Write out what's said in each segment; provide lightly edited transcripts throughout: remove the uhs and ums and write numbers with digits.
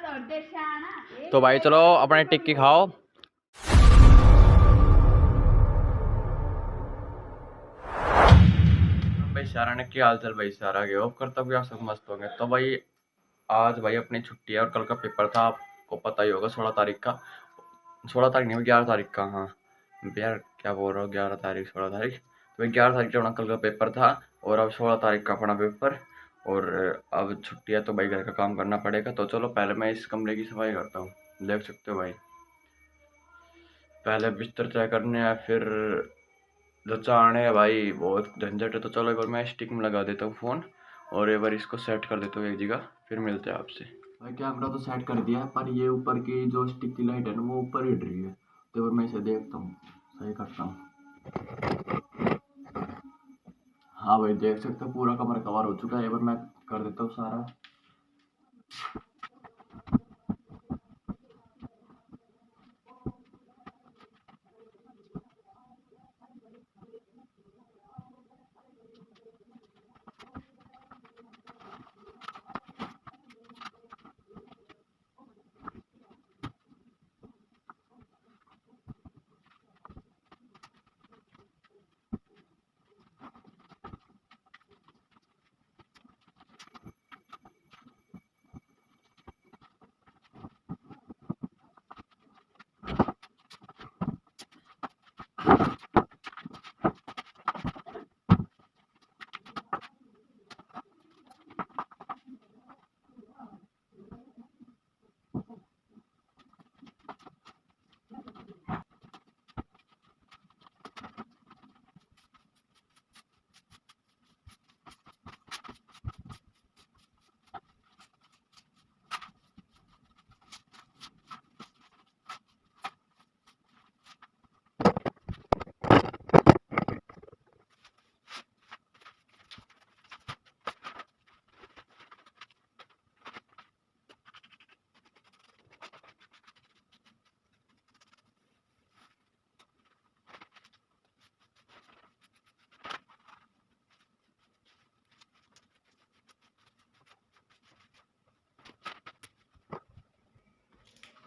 तो भाई चलो अपने टिक्की खाओ। भाई सारा ने क्या हाल चाल भाई, सारा के होप करता हूँ आप सब मस्त होंगे। तो भाई आज भाई अपनी छुट्टी है और कल का पेपर था, आपको पता ही होगा 16 तारीख का। 16 तारीख नहीं, 11 तारीख का। हाँ यार क्या बोल रहा हूँ, 11 तारीख 16 तारीख। तो भाई 11 तारीख को अपना कल का पेपर था और अब 16 तारीख का अपना पेपर। और अब छुट्टी है तो भाई घर का काम करना पड़ेगा। तो चलो पहले मैं इस कमरे की सफाई करता हूँ। देख सकते हो भाई, पहले बिस्तर तय करने हैं, फिर रचाने हैं भाई, बहुत झंझट है। तो चलो एक बार मैं स्टिक में लगा देता हूँ फ़ोन और एक बार इसको सेट कर देता हूँ एक जगह, फिर मिलते हैं आपसे। भाई कैमरा तो सेट कर दिया है, पर ये ऊपर की जो स्टिक की लाइट है ना वो ऊपर हिट रही है। तो एक बार मैं इसे देखता हूँ, सही करता हूँ। हाँ भाई देख सकते हो पूरा कमरा कवर हो चुका है। एक बार मैं कर देता हूँ सारा।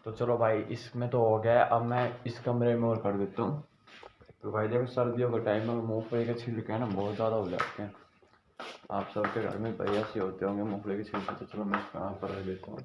तो चलो भाई इसमें तो हो गया, अब मैं इस कमरे में और कर देता हूँ। तो भाई देखो सर्दियों का टाइम में मूँगफली के छिलके ना बहुत ज़्यादा हो जाते हैं। आप सबके घर में भाई ऐसे होते होंगे मूँगफली के छिलके। तो चलो मैं यहाँ पर रख देता हूँ।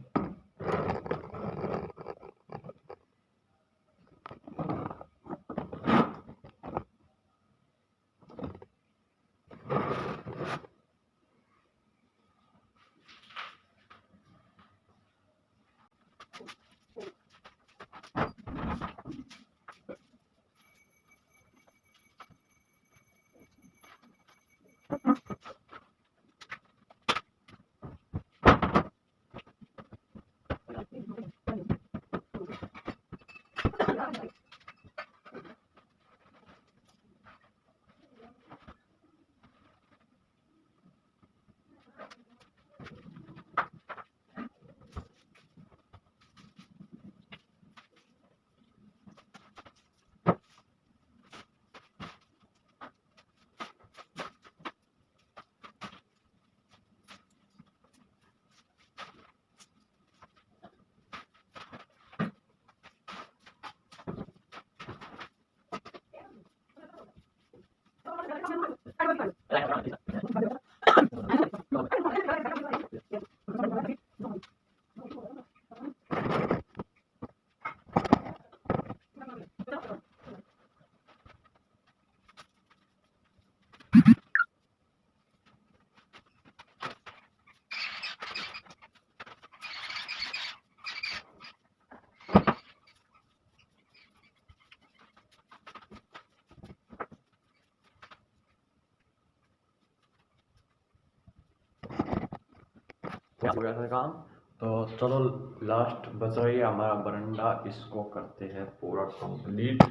हो गया था काम। तो चलो लास्ट बच रही है हमारा बरंडा, इसको करते हैं पूरा कंप्लीट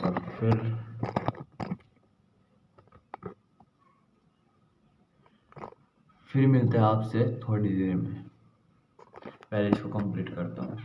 और फिर मिलते हैं आपसे थोड़ी देर में। पहले इसको कंप्लीट करता हूँ।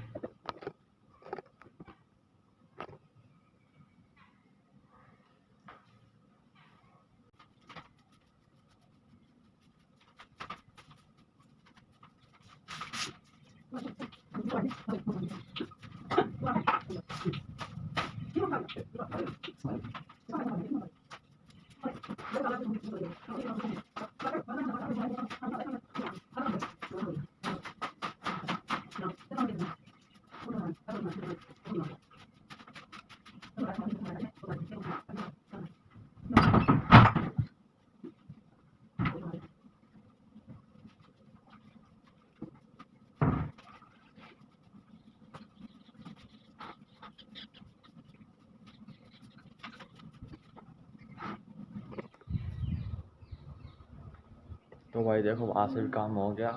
तो भाई देखो वहाँ से भी काम हो गया,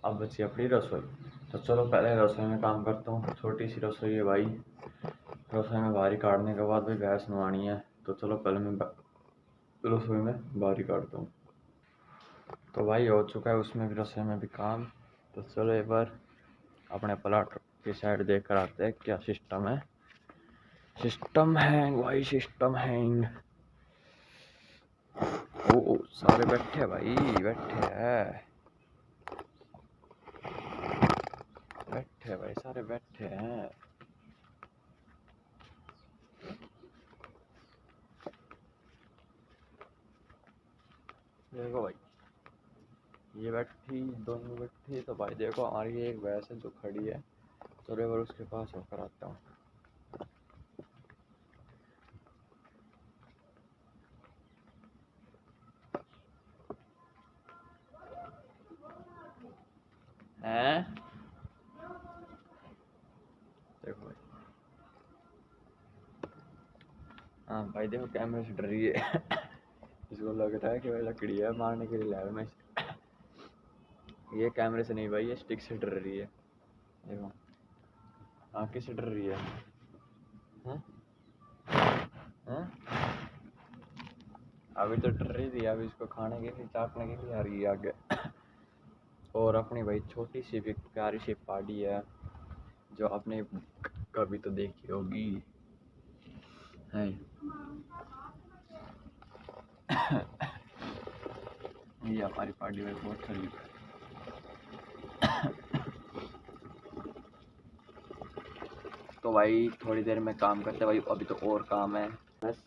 अब बची अपनी रसोई। तो चलो पहले रसोई में काम करता हूँ। छोटी सी रसोई है भाई, रसोई में बाहरी काटने के बाद भाई भैंस नवानी है। तो चलो पहले मैं रसोई में बाहरी काटता हूँ। तो भाई हो चुका है उसमें भी, रसोई में भी काम। तो चलो एक बार अपने प्लाट की साइड देख कर आते हैं क्या सिस्टम है। सिस्टम हैंग भाई, सिस्टम हैंग। ओ सारे बैठे हैं भाई, बैठे हैं, बैठे भाई, सारे बैठे हैं। देखो भाई ये बैठी, दोनों बैठी। तो भाई देखो हमारी एक भैंस है जो खड़ी है। चलो एक बार उसके पास होकर आता हूँ। हैं देखो भाई, हाँ भाई देखो कैमरे से डर रही है। इसको लग रहा है कि भाई लकड़ी है मारने के लिए लाया मैं। ये कैमरे से नहीं भाई, ये स्टिक से डर रही है। देखो हाँ, किससे डर रही है? हैं? हैं? अभी तो डर रही थी, अभी इसको खाने के लिए, चाटने के लिए आ रही है आगे। और अपनी भाई छोटी सी भी प्यारी सी पार्टी है जो आपने कभी तो देखी होगी है। ये हमारी पार्टी भाई बहुत करीब है। तो भाई थोड़ी देर में काम करते भाई, अभी तो और काम है। बस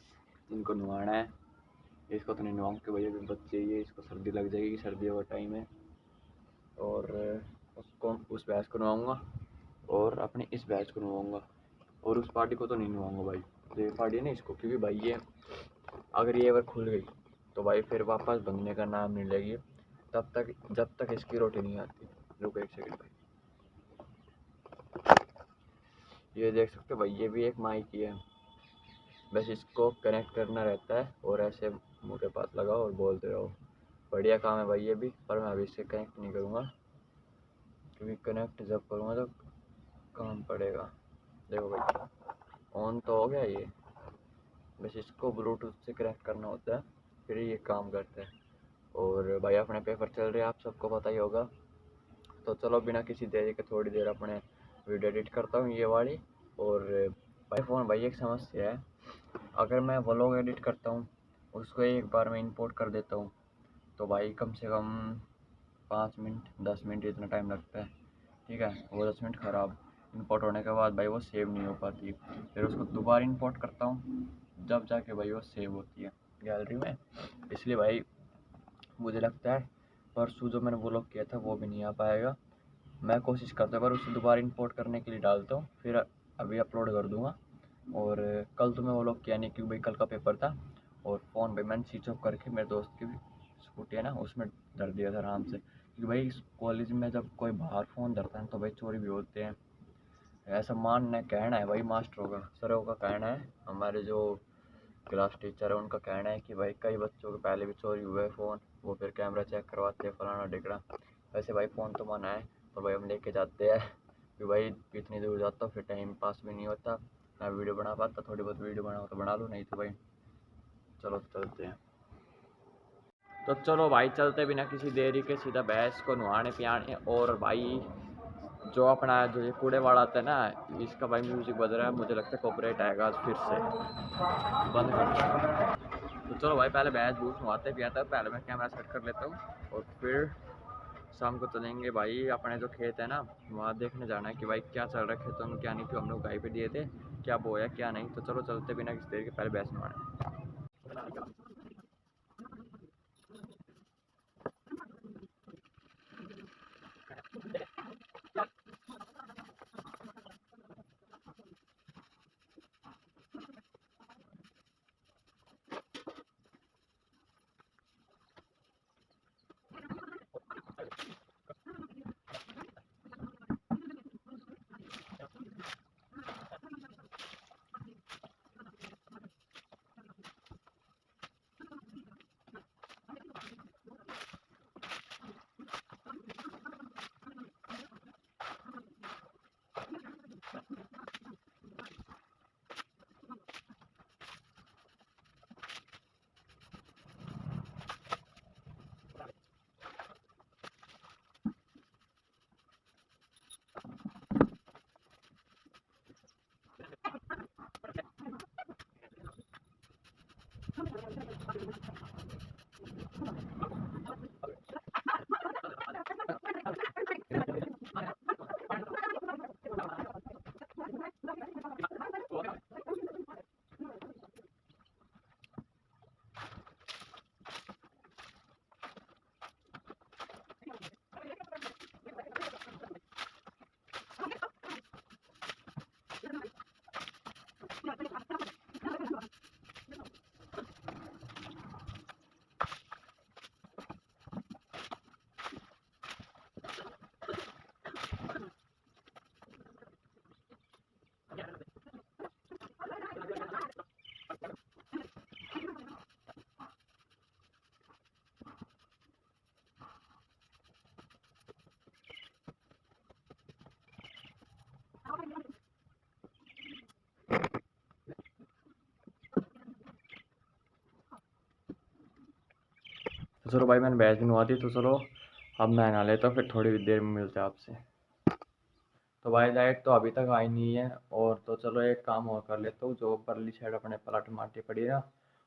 इनको नहवाना है। इसको तो नहीं नहवाऊँ कि भाई अभी बच्चे ही है, इसको सर्दी लग जाएगी, सर्दियों का टाइम है। और उसको, उस भैंस को नहवाऊँगा और अपनी इस भैंस को नहवाऊँगा। और उस पार्टी को तो नहीं नहवाऊँगा भाई, जो ये पार्टी है ना इसको, क्योंकि भाई ये अगर ये बार खुल गई तो भाई फिर वापस बनने का नाम नहीं लेगी तब तक, जब तक इसकी रोटी नहीं आती। रुको एक सेकंड भाई, ये देख सकते हो भाई, ये भी एक माइक ही है। बस इसको कनेक्ट करना रहता है और ऐसे मुँह के पास लगाओ और बोलते रहो। बढ़िया काम है भाई ये भी, पर मैं अभी इससे कनेक्ट नहीं करूँगा क्योंकि कनेक्ट जब करूँगा तो काम पड़ेगा। देखो भाई ऑन तो हो गया ये, बस इसको ब्लूटूथ से कनेक्ट करना होता है फिर ये काम करता है। और भाई अपने पेपर चल रहे हैं, आप सबको पता ही होगा। तो चलो बिना किसी देरी के थोड़ी देर अपने वीडियो एडिट करता हूँ ये वाली। और भाई फ़ोन भाई एक समस्या है, अगर मैं व्लॉग एडिट करता हूँ उसको एक बार में इंपोर्ट कर देता हूँ तो भाई कम से कम 5 मिनट 10 मिनट इतना टाइम लगता है। ठीक है, वो 10 मिनट ख़राब इंपोर्ट होने के बाद भाई वो सेव नहीं हो पाती। फिर उसको दोबारा इंपोर्ट करता हूँ जब जाके भाई वो सेव होती है गैलरी में। इसलिए भाई मुझे लगता है परसों जो मैंने व्लॉग किया था वो भी नहीं आ पाएगा। मैं कोशिश करता हूँ पर उसे दोबारा इंपोर्ट करने के लिए डालता हूँ, फिर अभी अपलोड कर दूँगा। और कल तो मैं व्लॉग किया नहीं क्योंकि भाई कल का पेपर था। और फ़ोन भाई मैंने स्विच ऑफ करके मेरे दोस्त की स्कूटी है ना उसमें धर दिया था आराम से, क्योंकि भाई कॉलेज में जब कोई बाहर फ़ोन धरता है तो भाई चोरी भी होते हैं। ऐसा मानना कहना है भाई मास्टरों का, सरों का कहना है, हमारे जो क्लास टीचर है उनका कहना है कि भाई कई बच्चों के पहले भी चोरी हुए फ़ोन, वो फिर कैमरा चेक करवाते हैं फलाना ढिकड़ा। वैसे भाई फ़ोन तो मना है और भाई हम लेके जाते हैं कि भाई इतनी दूर जाता हूँ फिर टाइम पास भी नहीं होता, ना वीडियो बना पाता। थोड़ी बहुत वीडियो बनाओ तो बना लूँ, नहीं तो भाई चलो चलते हैं। तो चलो भाई चलते बिना किसी देरी के सीधा भैंस को नहाने पियाने। और भाई जो अपना जो ये कूड़े वाला आता है ना, इसका भाई म्यूजिक बज रहा है, मुझे लगता है कॉपीराइट आएगा आज फिर से, बंद कर। तो चलो भाई पहले भैंस भूस नहाते पियाते हैं, पहले मैं कैमरा सेट कर लेता हूँ और फिर शाम को चलेंगे भाई, अपने जो खेत है ना वहाँ देखने जाना है कि भाई क्या चल रहा है खेतों में, क्या नहीं, क्यों हम लोग गाय पे दिए थे, क्या बोया क्या नहीं। तो चलो चलते बिना किसी देर के, पहले भैंस नवाने। तो चलो भाई मैंने भैंस भी नवा दी, तो चलो अब मैं नहा लेता हूँ, फिर थोड़ी देर में मिलते हैं आपसे। तो भाई लाइट तो अभी तक आई नहीं है, और तो चलो एक काम और कर लेता हूँ, जो परली साइड अपने पलाट माटी पड़ी है ना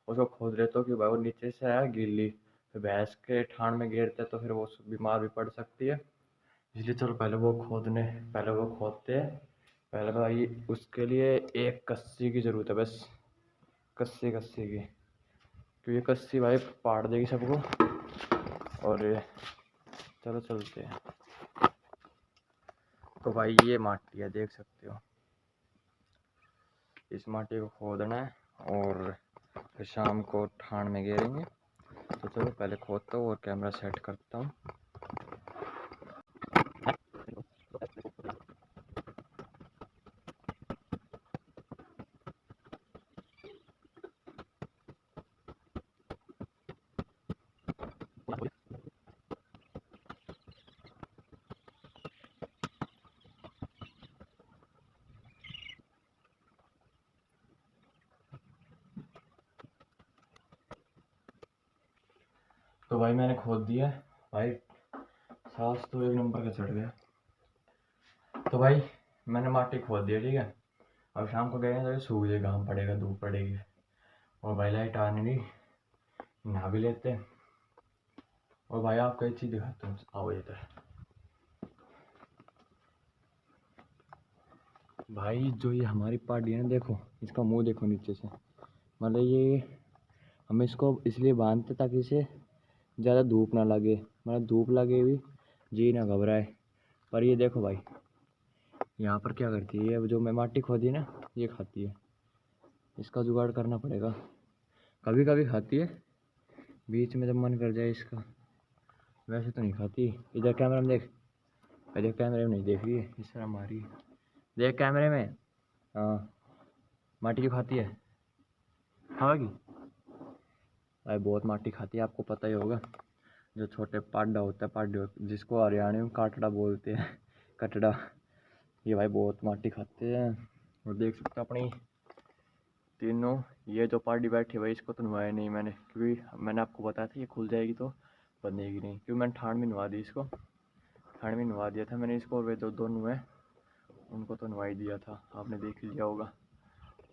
उसको खोद लेता हूँ, कि भाई वो नीचे से है गीली, फिर भैंस के ठाण में गिरते तो फिर वो बीमार भी पड़ सकती है। इसलिए चलो पहले वो खोदते हैं। पहले भाई उसके लिए एक कस्सी की ज़रूरत है बस, कस्सी की, क्योंकि कस्सी भाई पाड़ देगी सबको। और चलो चलते हैं। तो भाई ये माटी है, देख सकते हो, इस माटी को खोदना है और फिर शाम को ठाण में गिरेंगे। तो चलो पहले खोदता हूँ और कैमरा सेट करता हूँ। तो भाई मैंने खोद दिया भाई, सांस तो एक नंबर का चढ़ गया। तो भाई मैंने माटी खोद दिया, ठीक है। अब शाम को गए तो ये सूख जाएगा, घाम पड़ेगा, धूप पड़ेगी, और भाई लाइट आने नहीं, नहा भी लेते हैं। और भाई आपको एक चीज़ दिखाता हूँ, आओ इधर। भाई जो ये हमारी पहाड़ी है ना, देखो इसका मुंह देखो नीचे से, मतलब ये हम इसको इसलिए बांधते ताकि इसे ज़्यादा धूप ना लगे, मतलब धूप लगे भी जी ना घबराए। पर ये देखो भाई यहाँ पर क्या करती है, ये जो मैं माटी खोदी ना ये खाती है, इसका जुगाड़ करना पड़ेगा। कभी कभी खाती है बीच में जब मन कर जाए इसका, वैसे तो नहीं खाती। इधर कैमरा में देख, इधर कैमरे में नहीं देख रही है, इस तरह मारी है, देख कैमरे में। हाँ माटी क्यों खाती है, खाएगी भाई, बहुत माटी खाती है, आपको पता ही होगा। जो छोटे पाडा होता है, जिसको हरियाणवी में काटड़ा बोलते हैं कटड़ा, ये भाई बहुत माटी खाते हैं। और देख सकते हो अपनी तीनों, ये जो पार्टी बैठी भाई इसको तो नवाया नहीं मैंने, क्योंकि मैंने आपको बताया था ये खुल जाएगी तो बंधेगी नहीं, क्योंकि मैंने ठाण में नवा दी इसको, ठाण में नवा दिया था मैंने इसको, और वे जो दो नुए उनको तो नवा ही दिया था, आपने देख लिया होगा।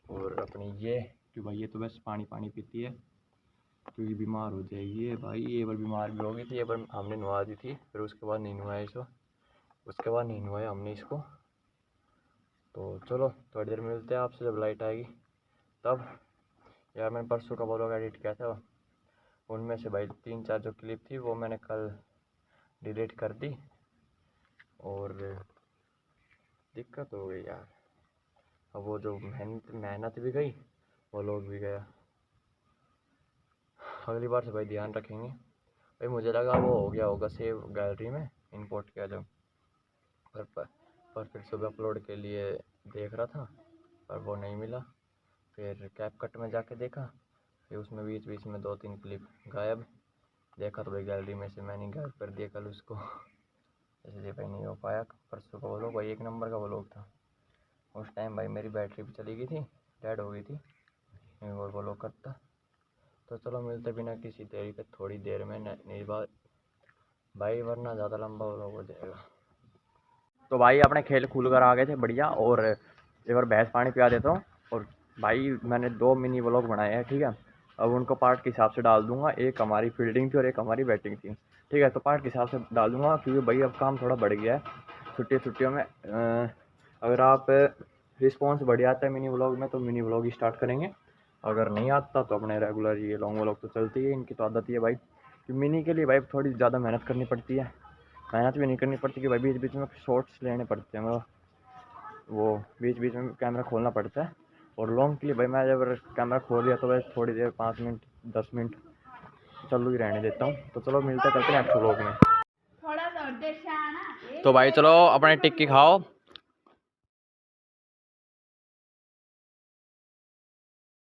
और अपनी ये कि भाई ये तो बस पानी पानी पीती है, क्योंकि बीमार हो जाएगी ये भाई। ये बार बीमार भी हो गई थी, ये बार हमने नहवा दी थी, फिर उसके बाद नहीं नहवाया इसको, उसके बाद नहीं नहवाया हमने इसको। तो चलो थोड़ी देर मिलते हैं आपसे जब लाइट आएगी तब। यार मैंने परसों का व्लॉग एडिट किया था, उनमें से भाई 3-4 जो क्लिप थी वो मैंने कल डिलीट कर दी, और दिक्कत हो गई यार। अब वो जो मेहनत भी गई, वो लोग भी गया। अगली बार से भाई ध्यान रखेंगे भाई। मुझे लगा वो हो गया होगा सेव गैलरी में इंपोर्ट किया जब, पर फिर सुबह अपलोड के लिए देख रहा था पर वो नहीं मिला। फिर कैपकट में जाके देखा, फिर उसमें बीच बीच में 2-3 क्लिप गायब। देखा तो भाई गैलरी में से मैंने गायब कर दिया कल उसको, इसलिए भाई नहीं हो पाया। परसों का व्लॉग भाई 1 नंबर का व्लॉग था। उस टाइम भाई मेरी बैटरी भी चली गई थी, डेड हो गई थी, नहीं और व्लॉग करता। तो चलो मिलते बिना किसी देरी के थोड़ी देर में नहीं बात भाई, वरना ज़्यादा लंबा व्लॉग हो जाएगा। तो भाई अपने खेल खुल कर आ गए थे बढ़िया, और एक बार भैंस पानी पिला देता हूँ। और भाई मैंने 2 मिनी व्लॉग बनाए हैं, ठीक है। अब उनको पार्ट के हिसाब से डाल दूंगा, एक हमारी फील्डिंग थी और एक हमारी बैटिंग थी, ठीक है। तो पार्ट के हिसाब से डाल दूंगा, क्योंकि भाई अब काम थोड़ा बढ़ गया है छुट्टियों में। अगर आप रिस्पॉन्स बढ़िया आता है मिनी व्लॉग में तो मिनी व्लॉग ही स्टार्ट करेंगे, अगर नहीं आता तो अपने रेगुलर ये लॉन्ग व्लॉग तो चलती है। इनकी तो आदत ही है भाई कि मिनी के लिए भाई थोड़ी ज़्यादा मेहनत करनी पड़ती है। मेहनत भी नहीं करनी पड़ती कि भाई बीच बीच में शॉर्ट्स लेने पड़ते हैं, मतलब वो बीच बीच में कैमरा खोलना पड़ता है। और लॉन्ग के लिए भाई मैं जब कैमरा खोल लिया तो भाई थोड़ी देर 5 मिनट 10 मिनट चालू ही रहने देता हूँ। तो चलो मिलते करते हैं नेक्स्ट व्लॉग में। तो भाई चलो अपने टिक्की खाओ,